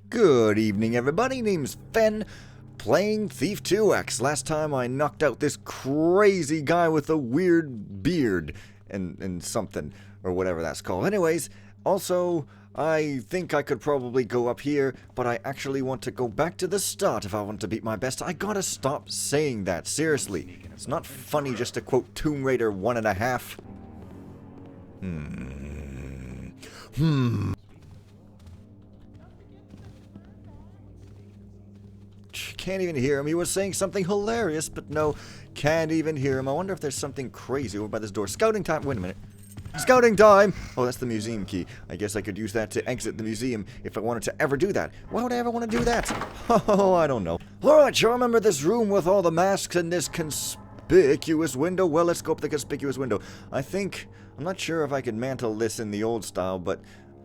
Good evening, everybody. Name's Fen, playing Thief 2X. Last time I knocked out this crazy guy with a weird beard and something, or whatever that's called. Anyways, also, I think I could probably go up here, but I actually want to go back to the start if I want to beat my best. I gotta stop saying that, seriously. It's not funny just to quote Tomb Raider 1.5. Can't even hear him. He was saying something hilarious, but no, can't even hear him. I wonder if there's something crazy over by this door. Scouting time. Wait a minute. Scouting time! Oh, that's the museum key. I guess I could use that to exit the museum if I wanted to ever do that. Why would I ever want to do that? Oh, I don't know. Alright, you remember this room with all the masks and this conspicuous window? Well, let's go up the conspicuous window. I'm not sure if I could mantle this in the old style, but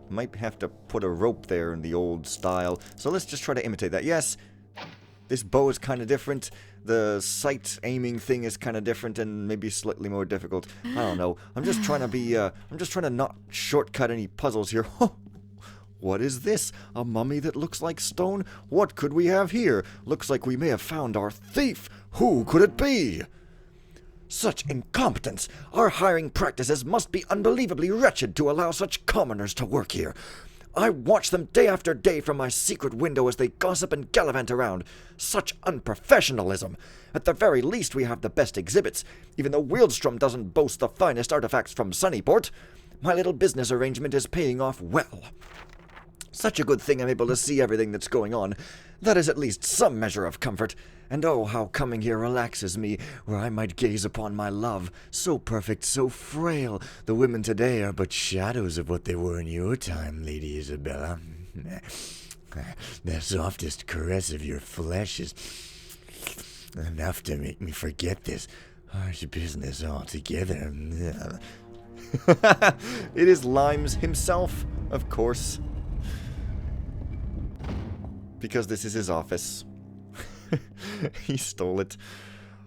might have to put a rope there in the old style. So let's just try to imitate that. Yes. This bow is kind of different. The sight aiming thing is kind of different and maybe slightly more difficult. I don't know. I'm just trying to not shortcut any puzzles here. What is this? A mummy that looks like stone? What could we have here? Looks like we may have found our thief. Who could it be? Such incompetence! Our hiring practices must be unbelievably wretched to allow such commoners to work here. I watch them day after day from my secret window as they gossip and gallivant around. Such unprofessionalism. At the very least, we have the best exhibits, even though Wheelstrom doesn't boast the finest artifacts from Sunnyport. My little business arrangement is paying off well. Such a good thing I'm able to see everything that's going on. That is at least some measure of comfort. And oh, how coming here relaxes me, where I might gaze upon my love, so perfect, so frail. The women today are but shadows of what they were in your time, Lady Isabella. The softest caress of your flesh is enough to make me forget this harsh business altogether. It is Limes himself, of course. Because this is his office. He stole it.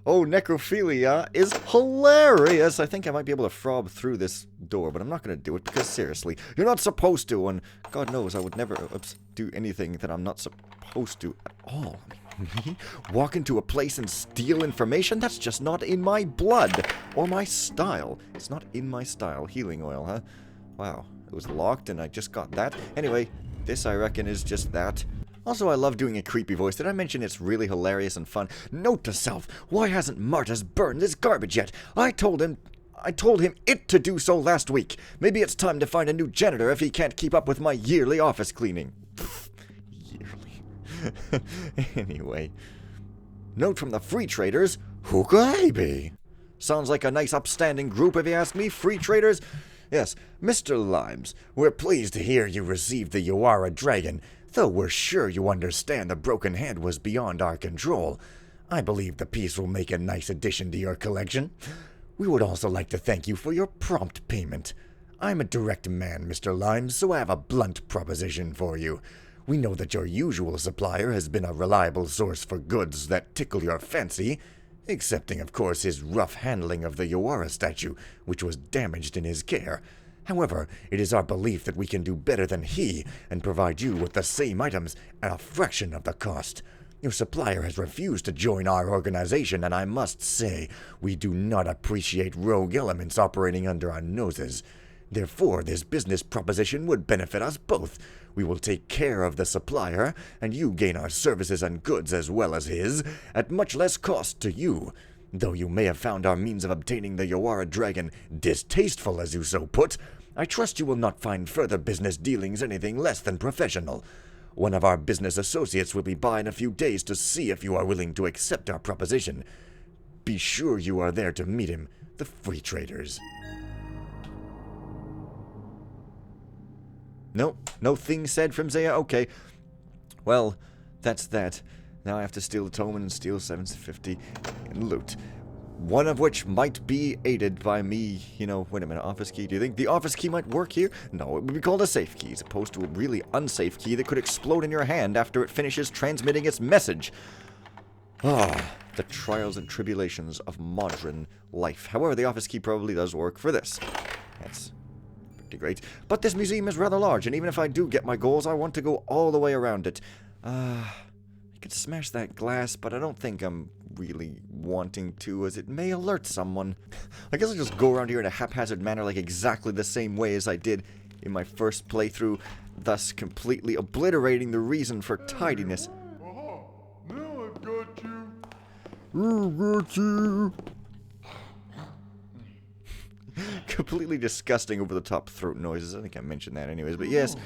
Oh, necrophilia is hilarious. I think I might be able to frog through this door, but I'm not going to do it because, seriously, you're not supposed to, and God knows I would never do anything that I'm not supposed to at all. Walk into a place and steal information? That's just not in my blood or my style. It's not in my style. Healing oil, huh? Wow, it was locked and I just got that. Anyway, this I reckon is just that. Also, I love doing a creepy voice. Did I mention it's really hilarious and fun? Note to self, why hasn't Martas burned this garbage yet? I told him it to do so last week. Maybe it's time to find a new janitor if he can't keep up with my yearly office cleaning. Yearly. Anyway. Note from the free traders, who could they be? Sounds like a nice upstanding group if you ask me, free traders. Yes, Mr. Limes, we're pleased to hear you received the Yawara Dragon. Though we're sure you understand the broken head was beyond our control, I believe the piece will make a nice addition to your collection. We would also like to thank you for your prompt payment. I'm a direct man, Mr. Limes, so I have a blunt proposition for you. We know that your usual supplier has been a reliable source for goods that tickle your fancy, excepting, of course, his rough handling of the Yawara statue, which was damaged in his care. However, it is our belief that we can do better than he and provide you with the same items at a fraction of the cost. Your supplier has refused to join our organization, and I must say, we do not appreciate rogue elements operating under our noses. Therefore, this business proposition would benefit us both. We will take care of the supplier, and you gain our services and goods as well as his, at much less cost to you. Though you may have found our means of obtaining the Yawara Dragon distasteful, as you so put, I trust you will not find further business dealings anything less than professional. One of our business associates will be by in a few days to see if you are willing to accept our proposition. Be sure you are there to meet him, the free traders. No thing said from Zaya? Okay. Well, that's that. Now I have to steal the Toman and steal 750 and loot. One of which might be aided by me, wait a minute, office key. Do you think the office key might work here? No, it would be called a safe key, as opposed to a really unsafe key that could explode in your hand after it finishes transmitting its message. The trials and tribulations of modern life. However, the office key probably does work for this. That's pretty great. But this museum is rather large, and even if I do get my goals, I want to go all the way around it. I could smash that glass, but I don't think I'm really wanting to, as it may alert someone. I guess I'll just go around here in a haphazard manner, like exactly the same way as I did in my first playthrough, thus completely obliterating the reason for tidiness. Now I've got you. Got you. Completely disgusting over-the-top throat noises. I think I mentioned that anyways, but yes.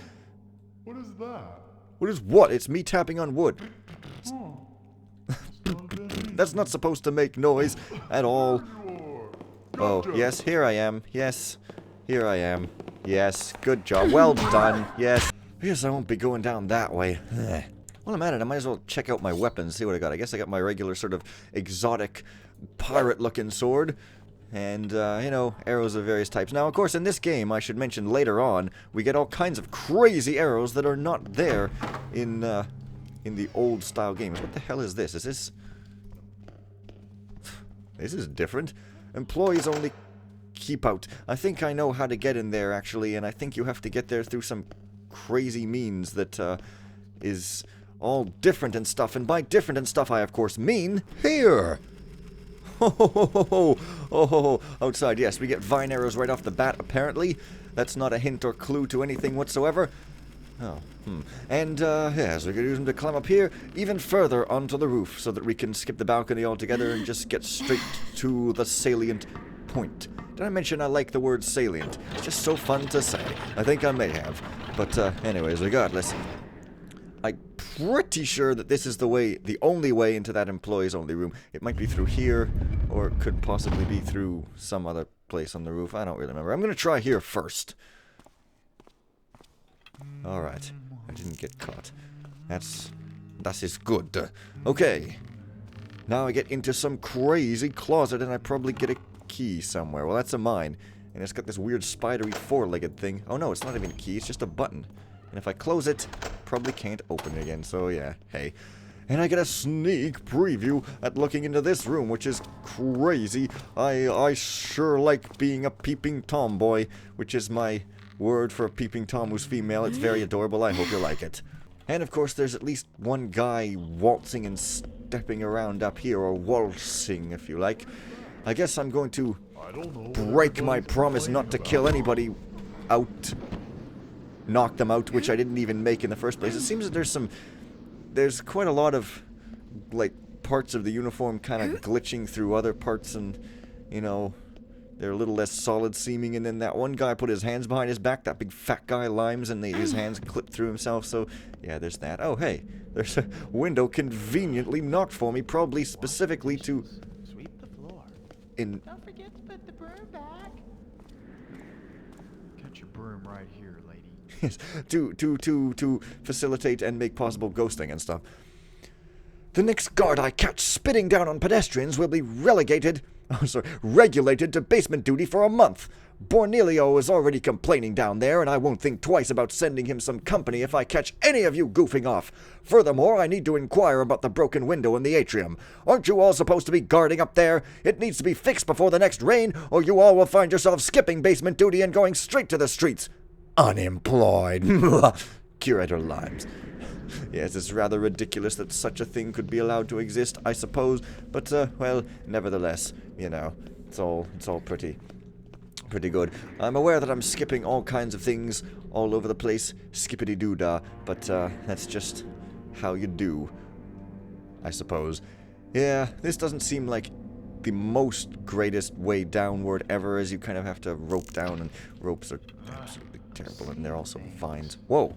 What is that? What is what? It's me tapping on wood. Oh. That's not supposed to make noise at all. There you are. Oh, Gotcha. yes, here I am. Yes, here I am. Yes, good job. Well done. Yes. I guess I won't be going down that way. While I'm at it, I might as well check out my weapons, see what I got. I guess I got my regular sort of exotic pirate-looking sword. And, you know, arrows of various types. Now, of course, in this game, I should mention later on, we get all kinds of crazy arrows that are not there in the old-style games. What the hell is this? Is this... This is different. Employees only keep out. I think I know how to get in there, actually, and I think you have to get there through some crazy means that, is all different and stuff. And by different and stuff, I, of course, mean here! Oh, outside, yes, we get vine arrows right off the bat, apparently. That's not a hint or clue to anything whatsoever. Oh, And, yes, we could use them to climb up here, even further onto the roof, so that we can skip the balcony altogether and just get straight to the salient point. Did I mention I like the word salient? It's just so fun to say. I think I may have. But, anyways, regardless, I'm pretty sure that this is the way, the only way into that employees only room. It might be through here, or it could possibly be through some other place on the roof. I don't really remember. I'm going to try here first. Alright. I didn't get caught. That is good. Okay. Now I get into some crazy closet, and I probably get a key somewhere. Well, that's a mine. And it's got this weird spidery four-legged thing. Oh no, it's not even a key, it's just a button. And if I close it, probably can't open it again, so yeah, hey. And I get a sneak preview at looking into this room, which is crazy. I sure like being a peeping tomboy, which is my word for a peeping tom who's female. It's very adorable, I hope you like it. And of course, there's at least one guy waltzing and stepping around up here, or waltzing, if you like. I guess I'm going to break my promise not to kill anybody out. Knock them out, which I didn't even make in the first place. It seems that there's quite a lot of, like, parts of the uniform kind of glitching through other parts, and, you know, they're a little less solid seeming. And then that one guy put his hands behind his back, that big fat guy Limes, and his hands clipped through himself, so, yeah, there's that. Oh, hey, there's a window conveniently knocked for me, probably specifically to... Sweep the floor. Don't forget to put the broom back. Got your broom right here, lady. Yes, to facilitate and make possible ghosting and stuff. The next guard I catch spitting down on pedestrians will be regulated to basement duty for a month. Bornelio is already complaining down there, and I won't think twice about sending him some company if I catch any of you goofing off. Furthermore, I need to inquire about the broken window in the atrium. Aren't you all supposed to be guarding up there? It needs to be fixed before the next rain, or you all will find yourselves skipping basement duty and going straight to the streets. Unemployed. Curator Limes. Yes, it's rather ridiculous that such a thing could be allowed to exist, I suppose, but, well, nevertheless, you know, it's all pretty good. I'm aware that I'm skipping all kinds of things all over the place, skippity-doo-dah, but, that's just how you do, I suppose. Yeah, this doesn't seem like the most greatest way downward ever, as you kind of have to rope down, and ropes are absolutely terrible, and they're also vines. Whoa.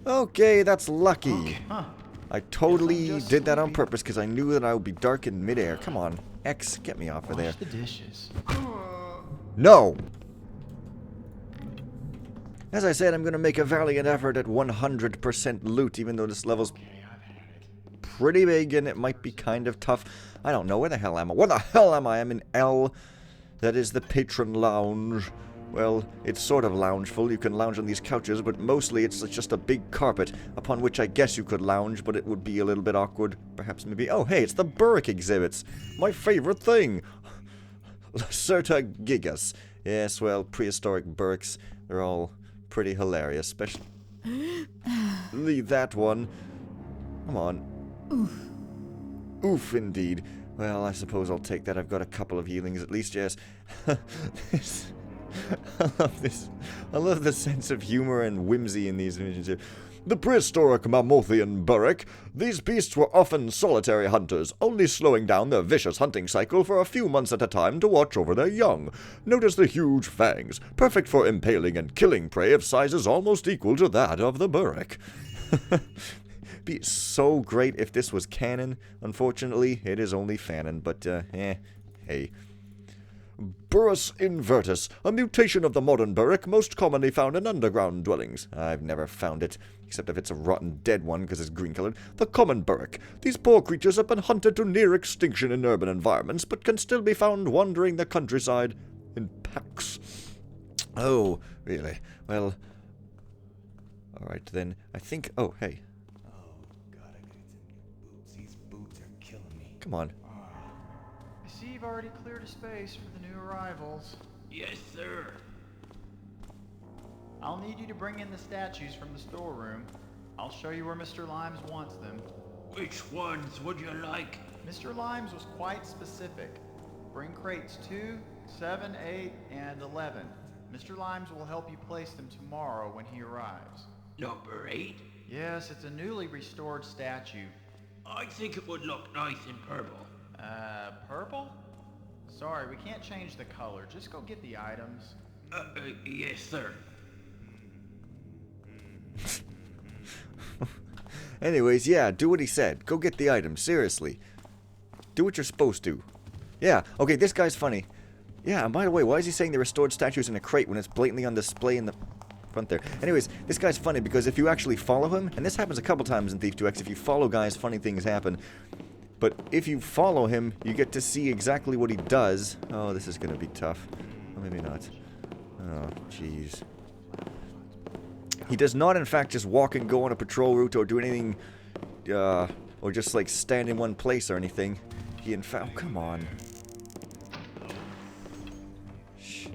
Okay, that's lucky. Okay, huh. I totally did that on purpose because I knew that I would be dark in midair. Come on, X, get me off of there. Wash the dishes. No! As I said, I'm going to make a valiant effort at 100% loot, even though this level's pretty big and it might be kind of tough. I don't know. Where the hell am I? Where the hell am I? I'm in L. That is the patron lounge. Well, it's sort of loungeful. You can lounge on these couches, but mostly it's just a big carpet upon which I guess you could lounge, but it would be a little bit awkward. Perhaps maybe... Oh, hey, it's the Burrick exhibits. My favorite thing. Lacerta gigas. Yes, well, prehistoric burks, they're all pretty hilarious, especially that one. Come on. Oof, indeed. Well, I suppose I'll take that. I've got a couple of healings at least, yes. I love this. I love the sense of humor and whimsy in these images here. The prehistoric Mammothian burrick. These beasts were often solitary hunters, only slowing down their vicious hunting cycle for a few months at a time to watch over their young. Notice the huge fangs, perfect for impaling and killing prey of sizes almost equal to that of the burrick. Be so great if this was canon. Unfortunately, it is only fanon, but, hey. Burrus invertus, a mutation of the modern burrick most commonly found in underground dwellings. I've never found it, except if it's a rotten dead one because it's green-colored. The common burrick. These poor creatures have been hunted to near extinction in urban environments, but can still be found wandering the countryside in packs. Oh, really? Well, alright then. I think... Oh, hey. Oh, God, I need some new boots. These boots are killing me. Come on. I see you've already cleared a space for the new arrivals. Yes, sir. I'll need you to bring in the statues from the storeroom. I'll show you where Mr. Limes wants them. Which ones would you like? Mr. Limes was quite specific. Bring crates 2, 7, 8, and 11. Mr. Limes will help you place them tomorrow when he arrives. Number 8? Yes, it's a newly restored statue. I think it would look nice in purple. Purple? Sorry, we can't change the color. Just go get the items. Yes, sir. Anyways, yeah, do what he said. Go get the items, seriously. Do what you're supposed to. Yeah, okay, this guy's funny. Yeah, and by the way, why is he saying the restored statues in a crate when it's blatantly on display in the front there? Anyways, this guy's funny because if you actually follow him, and this happens a couple times in Thief 2X, if you follow guys, funny things happen. But if you follow him, you get to see exactly what he does. Oh, this is going to be tough. Or maybe not. Oh, jeez. He does not, in fact, just walk and go on a patrol route or do anything, or just, like, stand in one place or anything. He, in fact... Oh, come on. Shh.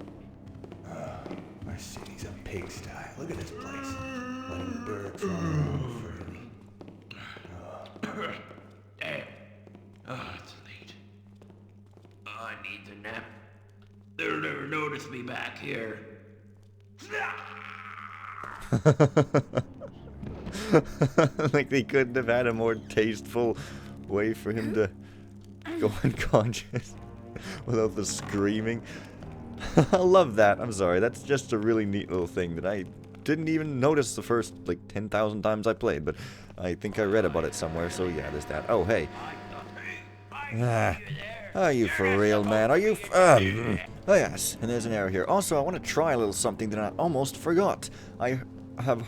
Our city's a pigsty. Look at this place. Letting birds run around freely. Damn. Oh, it's late. I need a nap. They'll never notice me back here. Like they couldn't have had a more tasteful way for him to go unconscious without the screaming. I love that. I'm sorry. That's just a really neat little thing that I didn't even notice the first, like, 10,000 times I played, but I think I read about it somewhere, so yeah, there's that. Oh, hey. Are you for real, man? Are you oh, yes, and there's an error here. Also, I want to try a little something that I almost forgot. I have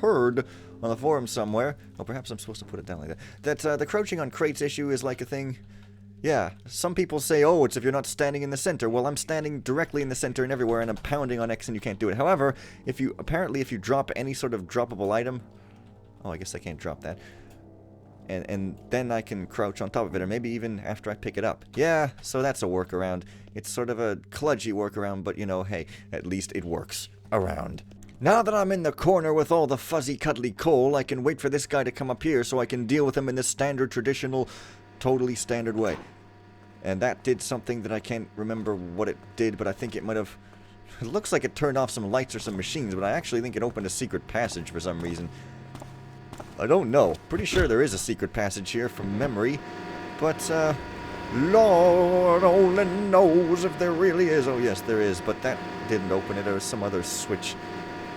heard on the forum somewhere, oh, perhaps I'm supposed to put it down like that, that the crouching on crates issue is like a thing. Yeah, some people say, oh, it's if you're not standing in the center. Well, I'm standing directly in the center and everywhere, and I'm pounding on X and you can't do it. However, if you drop any sort of droppable item, oh, I guess I can't drop that. And then I can crouch on top of it, or maybe even after I pick it up. Yeah, so that's a workaround. It's sort of a kludgy workaround, but you know, hey, at least it works around. Now that I'm in the corner with all the fuzzy cuddly coal, I can wait for this guy to come up here so I can deal with him in the standard, traditional, totally standard way. And that did something that I can't remember what it did, but I think it might have... It looks like it turned off some lights or some machines, but I actually think it opened a secret passage for some reason. I don't know. Pretty sure there is a secret passage here from memory. But, Lord only knows if there really is. Oh, yes, there is. But that didn't open it. There was some other switch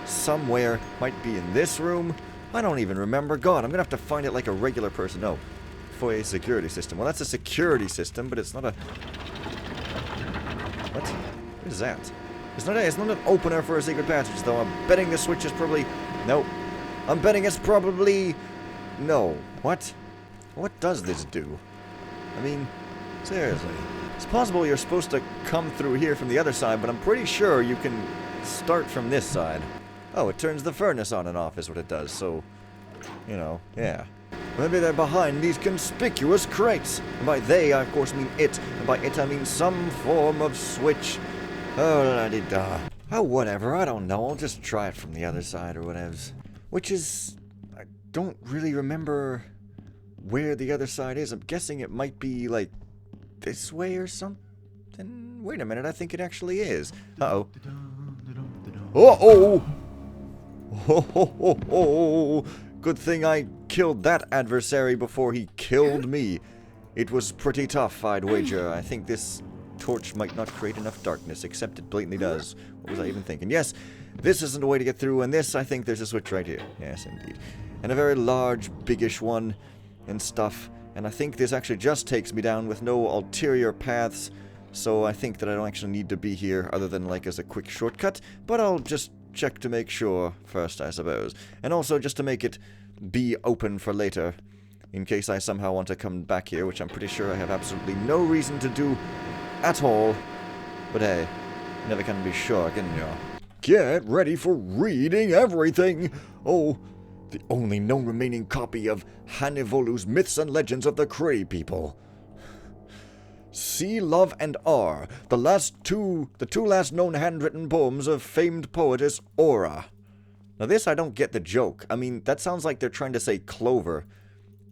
somewhere. Might be in this room. I don't even remember. God, I'm going to have to find it like a regular person. No. Foyer security system. Well, that's a security system, but it's not a... What? What is that? It's not an opener for a secret passage, though. I'm betting the switch is probably... Nope. I'm betting it's probably... No. What? What does this do? I mean, seriously. It's possible you're supposed to come through here from the other side, but I'm pretty sure you can start from this side. Oh, it turns the furnace on and off is what it does, so... You know, yeah. Maybe they're behind these conspicuous crates. And by they, I of course mean it. And by it, I mean some form of switch. Oh, la-di-da. Oh, whatever. I don't know. I'll just try it from the other side or whatevs. Which is... I don't really remember where the other side is. I'm guessing it might be, like, this way or something. Wait a minute. I think it actually is. Uh-oh. Uh-oh! Ho, ho, ho, ho. Good thing I killed that adversary before he killed me. It was pretty tough, I'd wager. I think this torch might not create enough darkness, except it blatantly does. What was I even thinking? Yes, this isn't a way to get through, and this, I think there's a switch right here. Yes, indeed. And a very large, biggish one and stuff. And I think this actually just takes me down with no ulterior paths. So I think that I don't actually need to be here other than like as a quick shortcut. But I'll just check to make sure first, I suppose. And also just to make it be open for later. In case I somehow want to come back here, which I'm pretty sure I have absolutely no reason to do at all. But hey, never can be sure, can you? Get ready for reading everything! Oh, the only known remaining copy of Hannivolu's Myths and Legends of the Cray People. C. Love and R, the two last known handwritten poems of famed poetess Aura. Now this, I don't get the joke. I mean, that sounds like they're trying to say clover.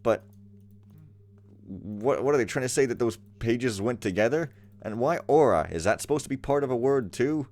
But what are they trying to say, that those pages went together? And why aura? Is that supposed to be part of a word too?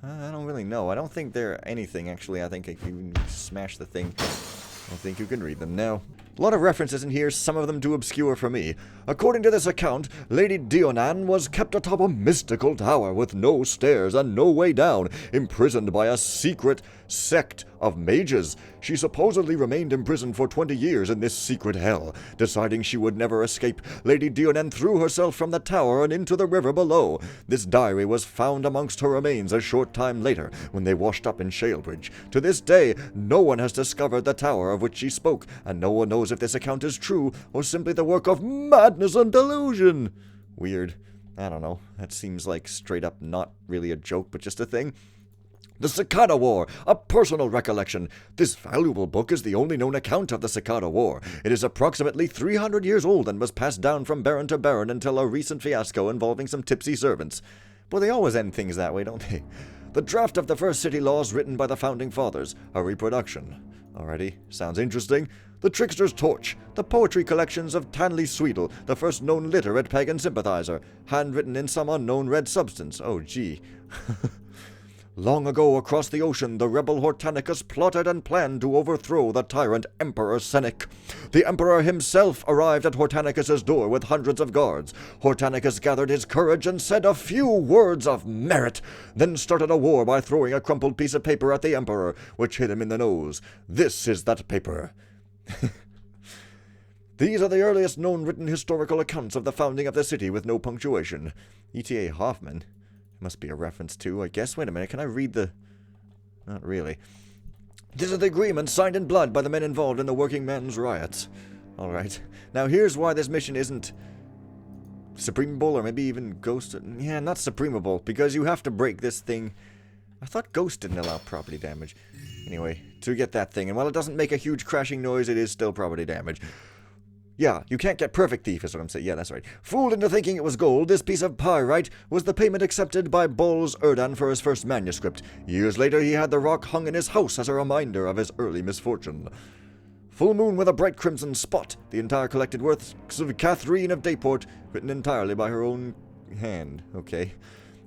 I don't really know. I don't think they're anything, actually. I think if you smash the thing, I think you can read them now. A lot of references in here, some of them too obscure for me. According to this account, Lady Dionan was kept atop a mystical tower with no stairs and no way down, imprisoned by a secret sect of mages. She supposedly remained imprisoned for 20 years in this secret hell. Deciding she would never escape, Lady Dionan threw herself from the tower and into the river below. This diary was found amongst her remains a short time later, when they washed up in Shalebridge. To this day, no one has discovered the tower of which she spoke, and no one knows if this account is true, or simply the work of madness and delusion. Weird. I don't know. That seems like straight up not really a joke, but just a thing. The Saqqara War, a personal recollection. This valuable book is the only known account of the Saqqara War. It is approximately 300 years old and was passed down from baron to baron until a recent fiasco involving some tipsy servants. Well, they always end things that way, don't they? The draft of the first city laws written by the Founding Fathers, a reproduction. Alrighty, sounds interesting. The Trickster's Torch, the poetry collections of Tanley Sweedle, the first known literate pagan sympathizer, handwritten in some unknown red substance. Oh, gee. Long ago, across the ocean, the rebel Hortanicus plotted and planned to overthrow the tyrant Emperor Senec. The Emperor himself arrived at Hortanicus's door with hundreds of guards. Hortanicus gathered his courage and said a few words of merit, then started a war by throwing a crumpled piece of paper at the Emperor, which hit him in the nose. This is that paper. These are the earliest known written historical accounts of the founding of the city with no punctuation. E.T.A. Hoffman. Must be a reference to, I guess. Wait a minute, can I read the... Not really. This is the agreement signed in blood by the men involved in the working men's riots. Alright. Now here's why this mission isn't supremable, or maybe even ghost... Yeah, not supremable, because you have to break this thing. I thought ghost didn't allow property damage. Anyway, to get that thing, and while it doesn't make a huge crashing noise, it is still property damage. Yeah, you can't get perfect thief, is what I'm saying. Yeah, that's right. Fooled into thinking it was gold, this piece of pyrite was the payment accepted by Bols Erdan for his first manuscript. Years later, he had the rock hung in his house as a reminder of his early misfortune. Full moon with a bright crimson spot, the entire collected works of Catherine of Dayport, written entirely by her own hand. Okay.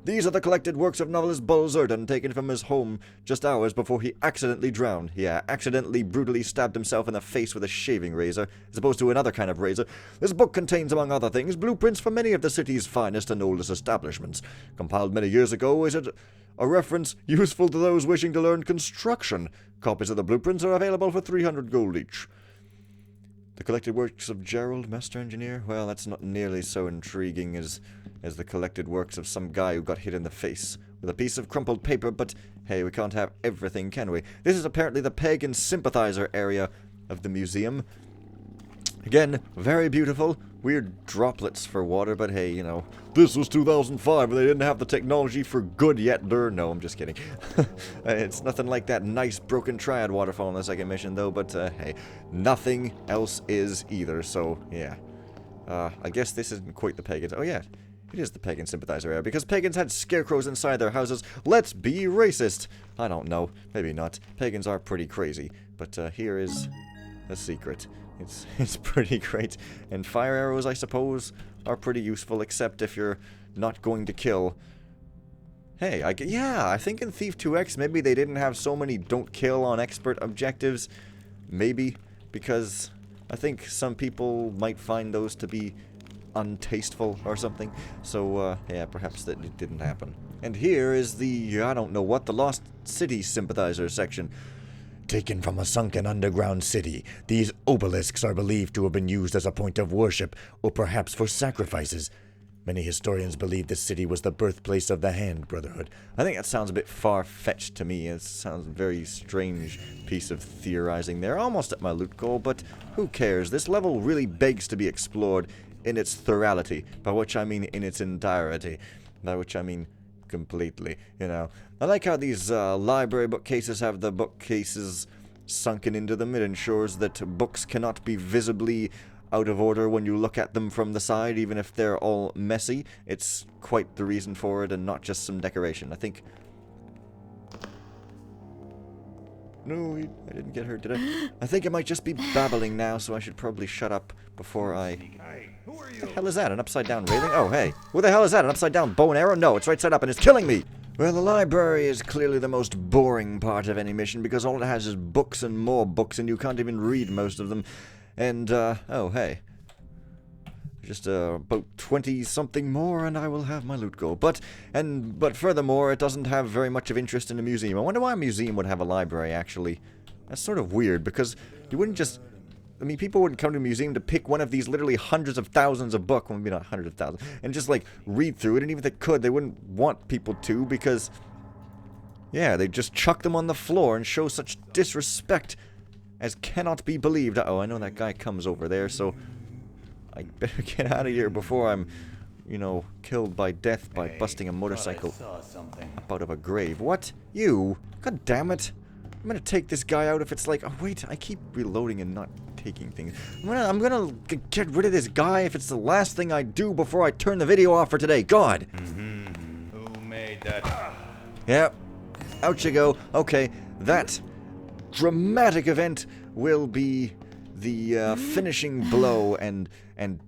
These are the collected works of novelist Bols Erdan, taken from his home just hours before he accidentally drowned. Yeah, accidentally brutally stabbed himself in the face with a shaving razor, as opposed to another kind of razor. This book contains, among other things, blueprints for many of the city's finest and oldest establishments. Compiled many years ago, is it a reference useful to those wishing to learn construction. Copies of the blueprints are available for 300 gold each. The collected works of Gerald, Master Engineer? Well, that's not nearly so intriguing as the collected works of some guy who got hit in the face with a piece of crumpled paper, but hey, we can't have everything, can we? This is apparently the Pagan sympathizer area of the museum. Again, very beautiful. Weird droplets for water, but hey, you know. This was 2005, and they didn't have the technology for good yet. No, I'm just kidding. It's nothing like that nice broken triad waterfall in the second mission, though, but hey, nothing else is either, so yeah. I guess this isn't quite the Pagans. Oh, yeah. It is the Pagan sympathizer era, because Pagans had scarecrows inside their houses. Let's be racist! I don't know. Maybe not. Pagans are pretty crazy. But here is a secret. It's pretty great. And fire arrows, I suppose, are pretty useful, except if you're not going to kill. Hey, I think in Thief 2X, maybe they didn't have so many don't kill on expert objectives. Maybe, because I think some people might find those to be untasteful or something. So, yeah, perhaps that it didn't happen. And here is the, I don't know what, the Lost City Sympathizer section. Taken from a sunken underground city, these obelisks are believed to have been used as a point of worship, or perhaps for sacrifices. Many historians believe this city was the birthplace of the Hand Brotherhood. I think that sounds a bit far-fetched to me. It sounds a very strange piece of theorizing there. Almost at my loot goal, but who cares? This level really begs to be explored in its thorality, by which I mean in its entirety, by which I mean completely, you know. I like how these library bookcases have the bookcases sunken into them. It ensures that books cannot be visibly out of order when you look at them from the side, even if they're all messy. It's quite the reason for it, and not just some decoration. I think... No, I didn't get her, did I? I think I might just be babbling now, so I should probably shut up before I... What the hell is that? An upside-down railing? Oh, hey. What the hell is that? An upside-down bow and arrow? No, it's right side up and it's killing me! Well, the library is clearly the most boring part of any mission, because all it has is books and more books, and you can't even read most of them. And, oh, hey. Just, about 20-something more, and I will have my loot goal. But furthermore, it doesn't have very much of interest in a museum. I wonder why a museum would have a library, actually. That's sort of weird, because you wouldn't just... I mean, people wouldn't come to a museum to pick one of these literally hundreds of thousands of books, well, maybe not hundreds of thousands, and just, like, read through it, and even if they could, they wouldn't want people to, because, yeah, they'd just chuck them on the floor and show such disrespect as cannot be believed. Uh-oh, I know that guy comes over there, so I better get out of here before I'm, you know, killed by death by busting a motorcycle up out of a grave. What? You? God damn it. I'm gonna take this guy out if it's like... Oh, wait, I keep reloading and not taking things. I'm gonna get rid of this guy if it's the last thing I do before I turn the video off for today. God! Who made that? Yep. Out you go. Okay, that dramatic event will be the finishing blow and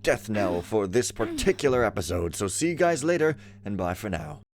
death knell for this particular episode. So see you guys later, and bye for now.